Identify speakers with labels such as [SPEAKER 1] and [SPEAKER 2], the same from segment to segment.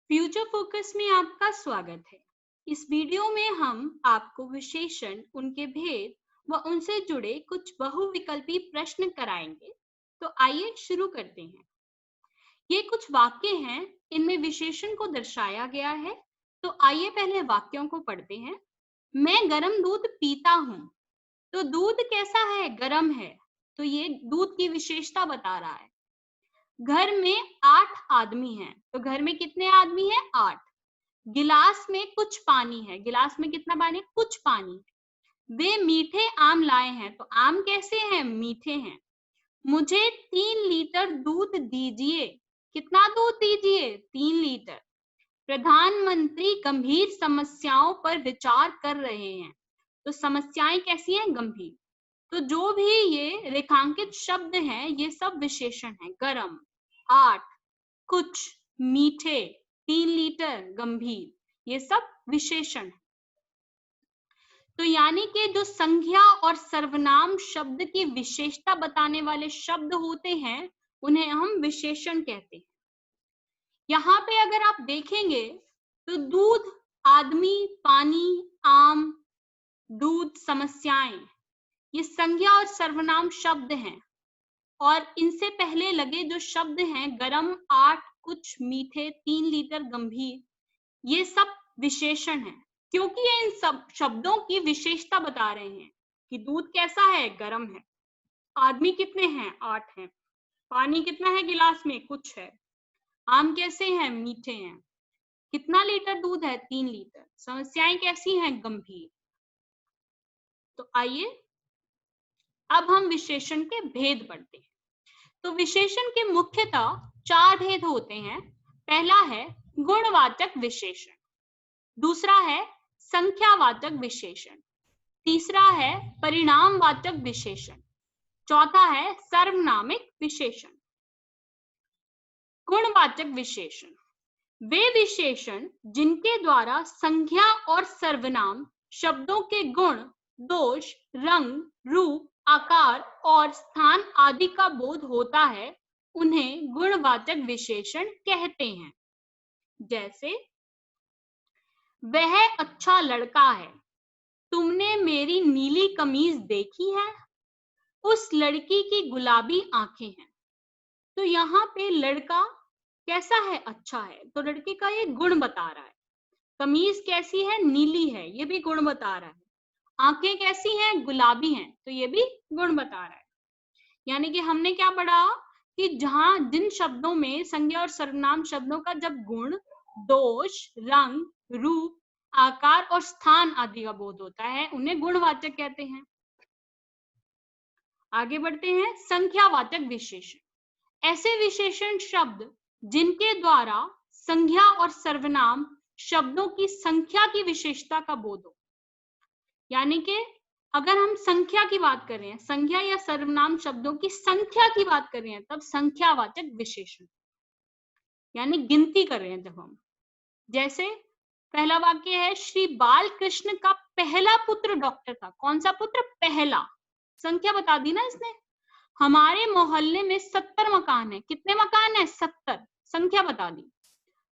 [SPEAKER 1] Future focus में आपका स्वागत है। इस वीडियो में हम आपको विशेषण, उनके भेद व उनसे जुड़े कुछ बहुविकल्पी प्रश्न कराएंगे। तो आइए शुरू करते हैं। ये कुछ वाक्य हैं, इनमें विशेषण को दर्शाया गया है। तो आइए पहले वाक्यों को पढ़ते हैं। मैं गर्म दूध पीता हूँ। तो दूध कैसा है? गर्म है। तो ये दूध की विशेषता बता रहा है। घर में 8 आदमी हैं। तो घर में कितने आदमी हैं? 8। गिलास में कुछ पानी है। गिलास में कितना पानी? कुछ पानी। वे मीठे आम लाए हैं। तो आम कैसे हैं? मीठे हैं। मुझे 3 लीटर दूध दीजिए। कितना दूध दीजिए? 3 लीटर। प्रधानमंत्री गंभीर समस्याओं पर विचार कर रहे हैं। तो समस्याएं कैसी हैं? गंभीर। तो जो भी ये रेखांकित शब्द हैं, ये सब विशेषण हैं। गरम, 8, कुछ, मीठे, 3 लीटर, गंभीर, ये सब विशेषण। तो यानी कि जो संज्ञा और सर्वनाम शब्द की विशेषता बताने वाले शब्द होते हैं, उन्हें हम विशेषण कहते हैं। यहाँ पे अगर आप देखेंगे तो दूध, आदमी, पानी, आम, दूध, समस्याएं, ये संज्ञा और सर्वनाम शब्द हैं। और इनसे पहले लगे जो शब्द हैं, गरम, 8, कुछ, मीठे, 3 लीटर, गंभीर, ये सब विशेषण हैं, क्योंकि ये इन सब शब्दों की विशेषता बता रहे हैं कि दूध कैसा है? गरम है। आदमी कितने हैं? 8 हैं। पानी कितना है गिलास में? कुछ है। आम कैसे हैं? मीठे हैं। कितना लीटर दूध है? 3 लीटर। समस्याएं कैसी हैं? गंभीर। तो आइए अब हम विशेषण के भेद पढ़ते हैं। तो विशेषण के मुख्यतः 4 भेद होते हैं। पहला है गुणवाचक विशेषण, दूसरा है संख्यावाचक विशेषण, तीसरा है परिणामवाचक विशेषण, चौथा है सर्वनामिक विशेषण। गुणवाचक विशेषण वे विशेषण जिनके द्वारा संज्ञा और सर्वनाम शब्दों के गुण, दोष, रंग, रूप, आकार और स्थान आदि का बोध होता है, उन्हें गुणवाचक विशेषण कहते हैं। जैसे वह अच्छा लड़का है। तुमने मेरी नीली कमीज देखी है? उस लड़की की गुलाबी आंखें हैं। तो यहाँ पे लड़का कैसा है? अच्छा है। तो लड़के का ये गुण बता रहा है। कमीज कैसी है? नीली है, ये भी गुण बता रहा है। आंखें कैसी हैं? गुलाबी हैं, तो ये भी गुण बता रहा है। यानी कि हमने क्या पढ़ा कि जहां जिन शब्दों में संज्ञा और सर्वनाम शब्दों का जब गुण, दोष, रंग, रूप, आकार और स्थान आदि का बोध होता है, उन्हें गुणवाचक कहते हैं। आगे बढ़ते हैं। संख्यावाचक विशेषण ऐसे विशेषण शब्द जिनके द्वारा संज्ञा और सर्वनाम शब्दों की संख्या की विशेषता का बोध हो। यानी कि अगर हम संख्या की बात कर रहे हैं, संज्ञा या सर्वनाम शब्दों की संख्या की बात कर रहे हैं, तब संख्यावाचक विशेषण, यानी गिनती कर रहे हैं जब हम। जैसे पहला वाक्य है, श्री बालकृष्ण का पहला पुत्र डॉक्टर था। कौन सा पुत्र? पहला। संख्या बता दी ना इसने। हमारे मोहल्ले में 70 मकान है। कितने मकान है? 70। संख्या बता दी।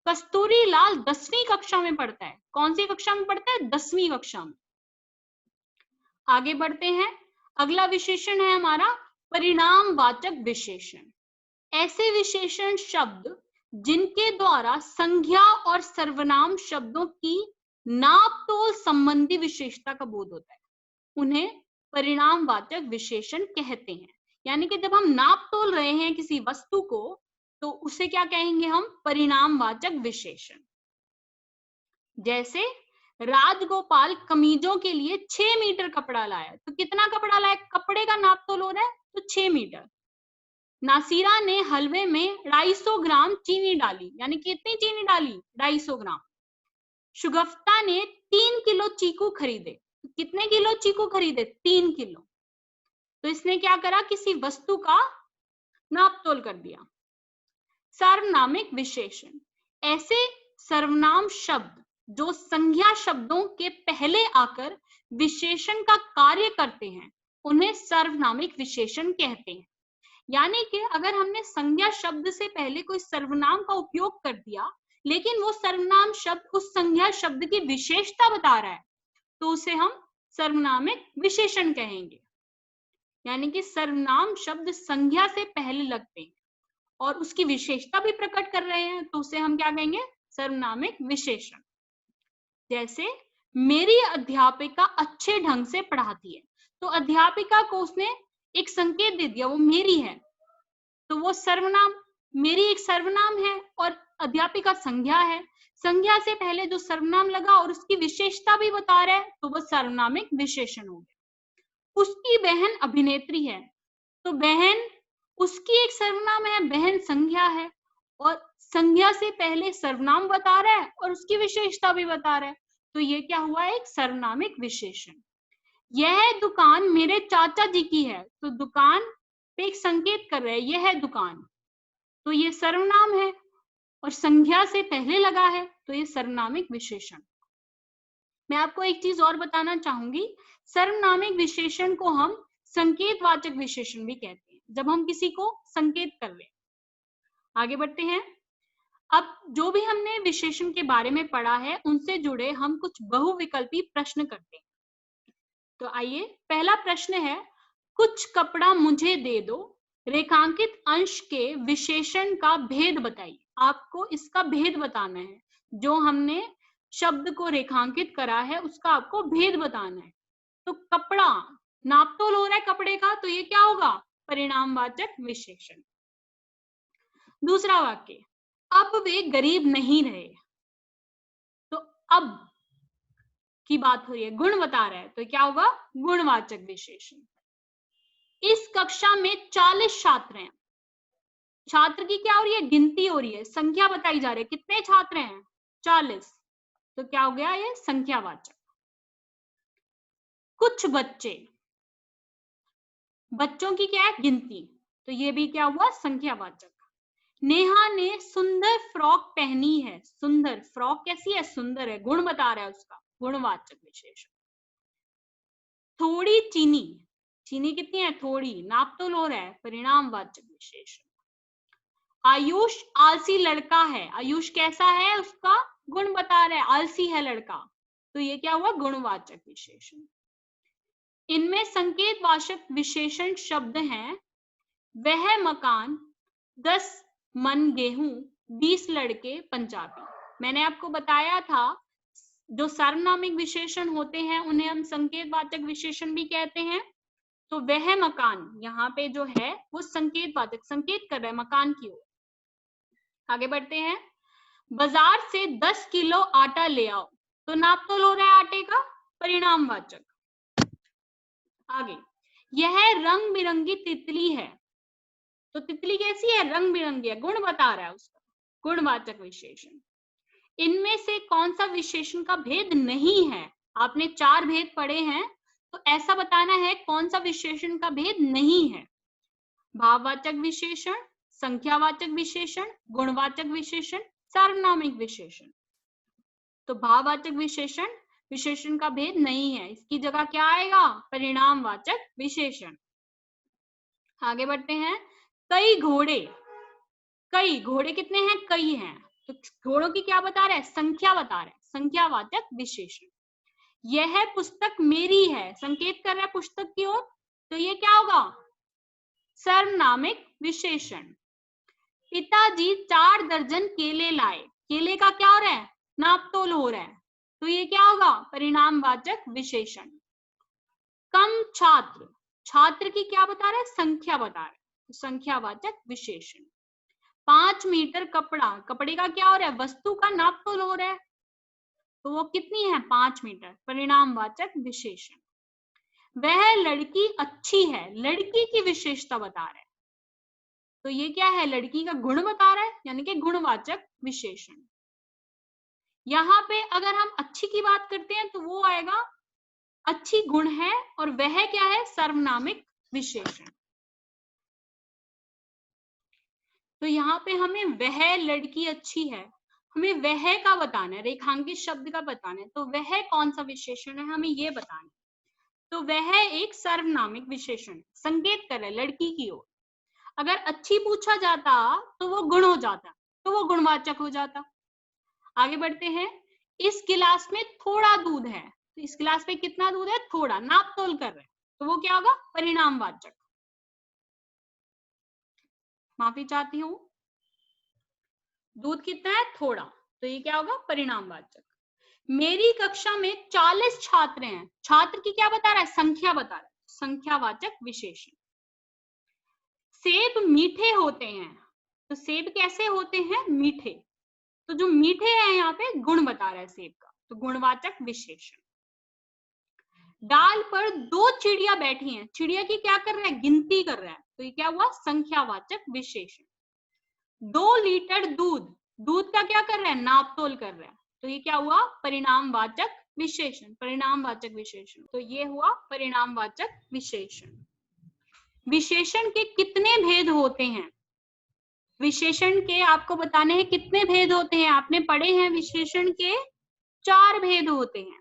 [SPEAKER 1] कस्तूरी लाल 10वीं कक्षा में पढ़ता है। कौन सी कक्षा में पढ़ता है? 10वीं कक्षा में। आगे बढ़ते हैं। अगला विशेषण है हमारा परिणामवाचक विशेषण। ऐसे विशेषण शब्द जिनके द्वारा संज्ञा और सर्वनाम शब्दों की नापतोल संबंधी विशेषता का बोध होता है, उन्हें परिणामवाचक विशेषण कहते हैं। यानी कि जब हम नाप तोल रहे हैं किसी वस्तु को, तो उसे क्या कहेंगे हम? परिणामवाचक विशेषण। जैसे राजगोपाल कमीजों के लिए 6 मीटर कपड़ा लाया। तो कितना कपड़ा लाया? कपड़े का नाप तोल हो रहा है, तो 6 मीटर। नासिरा ने हलवे में 250 ग्राम चीनी डाली। यानी कितनी चीनी डाली? 250 ग्राम। शुगफ्ता ने 3 किलो चीकू खरीदे। तो कितने किलो चीकू खरीदे? 3 किलो। तो इसने क्या करा? किसी वस्तु का नाप तोल कर दिया। सर्वनामिक विशेषण ऐसे सर्वनाम शब्द जो संज्ञा शब्दों के पहले आकर विशेषण का कार्य करते हैं, उन्हें सर्वनामिक विशेषण कहते हैं। यानी कि अगर हमने संज्ञा शब्द से पहले कोई सर्वनाम का उपयोग कर दिया लेकिन वो सर्वनाम शब्द उस संज्ञा शब्द की विशेषता बता रहा है, तो उसे हम सर्वनामिक विशेषण कहेंगे। यानी कि सर्वनाम शब्द संज्ञा से पहले लगते हैं और उसकी विशेषता भी प्रकट कर रहे हैं, तो उसे हम क्या कहेंगे? सर्वनामिक विशेषण। जैसे मेरी अध्यापिका अच्छे ढंग से पढ़ाती है, तो अध्यापिका को उसने एक संकेत दे दिया, वो मेरी है, तो वो सर्वनाम, मेरी एक सर्वनाम है और अध्यापिका संज्ञा है। संज्ञा से पहले जो सर्वनाम लगा और उसकी विशेषता भी बता रहा है, तो वो सर्वनामिक विशेषण हो गया। उसकी बहन अभिनेत्री है, तो बहन उसकी एक सर्वनाम है, बहन संज्ञा है और संज्ञा से पहले सर्वनाम बता रहा है और उसकी विशेषता भी बता रहा है, तो ये क्या हुआ? एक सर्वनामिक विशेषण। यह दुकान मेरे चाचा जी की है, तो दुकान पे एक संकेत कर रहे हैं, यह है दुकान, तो ये सर्वनाम है और संज्ञा से पहले लगा है, तो ये सर्वनामिक विशेषण। मैं आपको एक चीज और बताना चाहूंगी, सर्वनामिक विशेषण को हम संकेतवाचक विशेषण भी कहते हैं, जब हम किसी को संकेत कर रहे हैं। आगे बढ़ते हैं। अब जो भी हमने विशेषण के बारे में पढ़ा है, उनसे जुड़े हम कुछ बहुविकल्पी प्रश्न करते हैं। तो आइए, पहला प्रश्न है, कुछ कपड़ा मुझे दे दो, रेखांकित अंश के विशेषण का भेद बताइए। आपको इसका भेद बताना है, जो हमने शब्द को रेखांकित करा है उसका आपको भेद बताना है। तो कपड़ा, नापतोल हो रहा है कपड़े का, तो ये क्या होगा? परिणामवाचक विशेषण। दूसरा वाक्य, अब वे गरीब नहीं रहे, तो अब की बात हो रही है, गुण बता रहा है, तो क्या होगा? गुणवाचक विशेषण। इस कक्षा में 40 छात्र हैं, छात्र की क्या हो रही है? गिनती हो रही है, संख्या बताई जा रही है, कितने छात्र हैं? 40, तो क्या हो गया? ये संख्यावाचक। कुछ बच्चे, बच्चों की क्या है? गिनती, तो ये भी क्या हुआ? संख्यावाचक। नेहा ने सुंदर फ्रॉक पहनी है, सुंदर फ्रॉक कैसी है? सुंदर है, गुण बता रहा है उसका, गुणवाचक विशेषण। थोड़ी चीनी, चीनी कितनी है? थोड़ी, नापतोल हो रहा है, परिणामवाचक विशेषण। आयुष आलसी लड़का है, आयुष कैसा है? उसका गुण बता रहा है, आलसी है लड़का, तो ये क्या हुआ? गुणवाचक विशेषण। इनमें संकेतवाचक विशेषण शब्द हैं, वह मकान, 10 मन गेहूं, 20 लड़के पंजाबी। मैंने आपको बताया था, जो सार्वनामिक विशेषण होते हैं उन्हें हम संकेतवाचक विशेषण भी कहते हैं। तो वह मकान यहाँ पे जो है वो संकेतवाचक, संकेत कर रहा है मकान की ओर। आगे बढ़ते हैं। बाजार से 10 किलो आटा ले आओ, तो नापतोल हो रहा है आटे का, परिणामवाचक। आगे, यह रंग बिरंगी तितली है, तो तितली कैसी है? रंग बिरंगी है, गुण बता रहा है उसका, गुणवाचक विशेषण। इनमें से कौन सा विशेषण का भेद नहीं है? आपने 4 भेद पढ़े हैं, तो ऐसा बताना है कौन सा विशेषण का भेद नहीं है। भाववाचक विशेषण, संख्यावाचक विशेषण, गुणवाचक विशेषण, सार्वनामिक विशेषण। तो भाववाचक विशेषण, विशेषण का भेद नहीं है, इसकी जगह क्या आएगा? परिणामवाचक विशेषण। आगे बढ़ते हैं। कई घोड़े, कई घोड़े कितने हैं? कई हैं, तो घोड़ों की क्या बता रहा है? संख्या बता रहा है, संख्यावाचक विशेषण। यह पुस्तक मेरी है, संकेत कर रहा है पुस्तक की ओर, तो ये क्या होगा? सर्वनामिक विशेषण। पिताजी 4 दर्जन केले लाए, केले का क्या हो रहा है? नापतोल हो रहा है, तो ये क्या होगा? परिणामवाचक विशेषण। कम छात्र, छात्र की क्या बता रहा है? संख्या बता रहा है, तो संख्यावाचक विशेषण। 5 मीटर कपड़ा, कपड़े का क्या हो रहा है? वस्तु का नापतोल हो रहा है, तो वो कितनी है? 5 मीटर, परिणामवाचक विशेषण। वह लड़की अच्छी है, लड़की की विशेषता बता रहा है, तो ये क्या है? लड़की का गुण बता रहा है, यानी कि गुणवाचक विशेषण। यहाँ पे अगर हम अच्छी की बात करते हैं तो वो आएगा अच्छी गुण है, और वह क्या है? सर्वनामिक विशेषण। तो यहाँ पे हमें वह लड़की अच्छी है, हमें वह का बताना है, रेखांकित शब्द का बताना है, तो वह कौन सा विशेषण है हमें ये बताना है। तो वह एक सर्वनामिक विशेषण, संकेत कर रहा है लड़की की ओर। अगर अच्छी पूछा जाता तो वो गुण हो जाता, तो वो गुणवाचक हो जाता। आगे बढ़ते हैं। इस गिलास में थोड़ा दूध है, तो इस गिलास में कितना दूध है? थोड़ा, नाप तोल कर रहे हैं, तो वो क्या होगा? परिणामवाचक। माफी चाहती हूँ, दूध कितना है? थोड़ा, तो ये क्या होगा? परिणामवाचक। मेरी कक्षा में 40 छात्र हैं, छात्र की क्या बता रहा है? संख्या बता रहा है, संख्यावाचक विशेषण। सेब मीठे होते हैं, तो सेब कैसे होते हैं? मीठे। तो जो मीठे हैं यहाँ पे गुण बता रहा है सेब का, तो गुणवाचक विशेषण। डाल पर 2 चिड़िया बैठी हैं, चिड़िया की क्या कर रहा है? गिनती कर रहा है, तो ये क्या हुआ? संख्यावाचक विशेषण। 2 लीटर दूध, दूध का क्या कर रहा है? नाप तोल कर रहा है, तो ये क्या हुआ? परिणामवाचक विशेषण, परिणामवाचक विशेषण। तो ये हुआ परिणामवाचक विशेषण। विशेषण के कितने भेद होते हैं? विशेषण के आपको बताने हैं कितने भेद होते हैं, आपने पढ़े हैं विशेषण के 4 भेद होते हैं।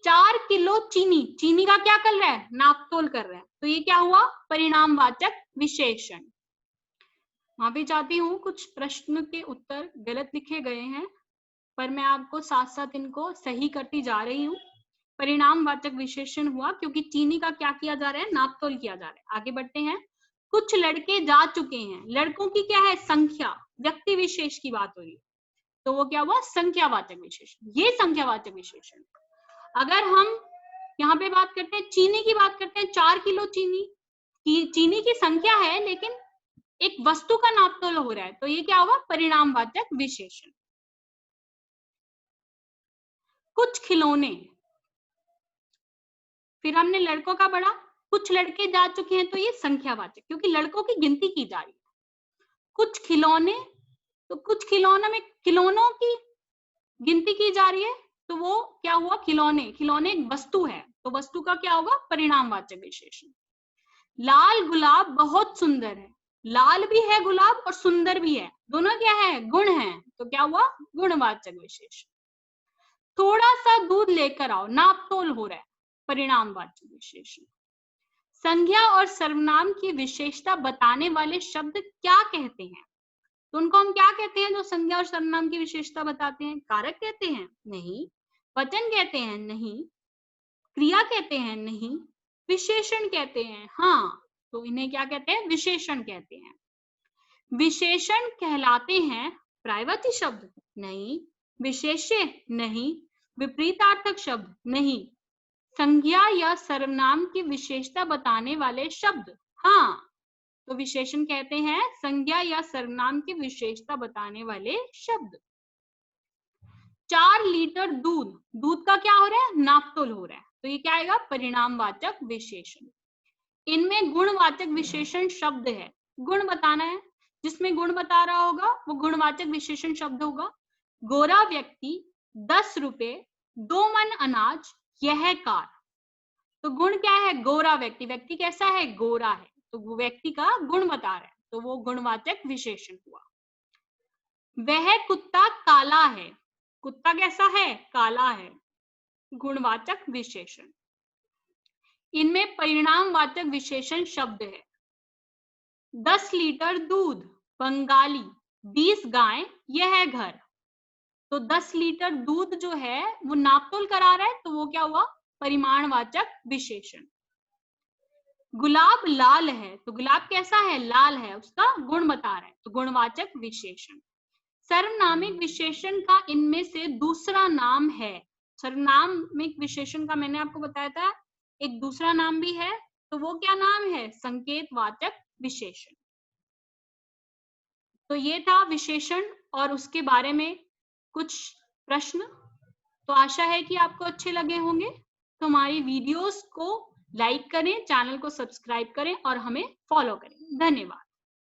[SPEAKER 1] 4 किलो चीनी, चीनी का क्या कर रहा है? नाप तोल कर रहा है, तो ये क्या हुआ? परिणामवाचक विशेषण। माफी चाहती हूँ, कुछ प्रश्न के उत्तर गलत लिखे गए हैं, पर मैं आपको साथ साथ इनको सही करती जा रही हूँ। परिणामवाचक विशेषण हुआ क्योंकि चीनी का क्या किया जा रहा है? नाप तोल किया जा रहा है। आगे बढ़ते हैं। कुछ लड़के जा चुके हैं, लड़कों की क्या है? संख्या, व्यक्ति विशेष की बात हो रही है, तो वो क्या हुआ? संख्यावाचक विशेषण। ये संख्यावाचक विशेषण। अगर हम यहाँ पे बात करते हैं, चीनी की बात करते हैं, 4 किलो चीनी की, चीनी की संख्या है लेकिन एक वस्तु का नाप तोल हो रहा है, तो ये क्या होगा? परिणामवाचक विशेषण। कुछ खिलौने, फिर हमने लड़कों का पढ़ा, कुछ लड़के जा चुके हैं, तो ये संख्यावाचक, क्योंकि लड़कों की गिनती की जा रही है। कुछ खिलौने, तो कुछ खिलौनों में खिलौनों की गिनती की जा रही है, तो वो क्या हुआ? खिलौने, खिलौने एक वस्तु है, तो वस्तु का क्या होगा? परिणामवाचक विशेषण। लाल गुलाब बहुत सुंदर है, लाल भी है गुलाब और सुंदर भी है, दोनों क्या है? गुण है, तो क्या हुआ? गुणवाचक विशेषण। थोड़ा सा दूध लेकर आओ, नाप तोल हो रहा है, परिणामवाचक विशेषण। संज्ञा और सर्वनाम की विशेषता बताने वाले शब्द क्या कहते हैं? तो उनको हम क्या कहते हैं जो संज्ञा और सर्वनाम की विशेषता बताते हैं? कारक कहते हैं? नहीं। वचन कहते हैं? नहीं। क्रिया कहते हैं? नहीं। विशेषण कहते हैं? हाँ। तो इन्हें क्या कहते हैं? विशेषण कहते हैं। विशेषण कहलाते हैं पर्यायवाची शब्द? नहीं। विशेष्य? नहीं। विपरीतार्थक शब्द? नहीं। संज्ञा या सर्वनाम की विशेषता बताने वाले शब्द? हाँ। तो विशेषण कहते हैं संज्ञा या सर्वनाम की विशेषता बताने वाले शब्द। 4 लीटर दूध, दूध का क्या हो रहा है? नापतोल हो रहा है, तो ये क्या आएगा? परिणामवाचक विशेषण। इनमें गुणवाचक विशेषण शब्द है, गुण बताना है, जिसमें गुण बता रहा होगा वो गुणवाचक विशेषण शब्द होगा। गोरा व्यक्ति, 10 रुपए, 2 मन अनाज, यह कार। तो गुण क्या है? गोरा व्यक्ति, व्यक्ति कैसा है? गोरा है, तो वो व्यक्ति का गुण बता रहा है, तो वो गुणवाचक विशेषण हुआ। वह कुत्ता काला है, कुत्ता कैसा है? काला है, गुणवाचक विशेषण। इनमें परिणामवाचक विशेषण शब्द है। 10 लीटर दूध, बंगाली, 20 गाय, यह घर। तो 10 लीटर दूध जो है वो नापतोल करा रहा है, तो वो क्या हुआ? परिमाणवाचक विशेषण। गुलाब लाल है, तो गुलाब कैसा है? लाल है, उसका गुण बता रहा है, तो गुणवाचक विशेषण। सर्वनामिक विशेषण का इनमें से दूसरा नाम है। सर्वनामिक विशेषण का मैंने आपको बताया था एक दूसरा नाम भी है, तो वो क्या नाम है? संकेतवाचक विशेषण। तो ये था विशेषण और उसके बारे में कुछ प्रश्न। तो आशा है कि आपको अच्छे लगे होंगे। तो हमारी वीडियोस को लाइक करें, चैनल को सब्सक्राइब करें और हमें फॉलो करें। धन्यवाद।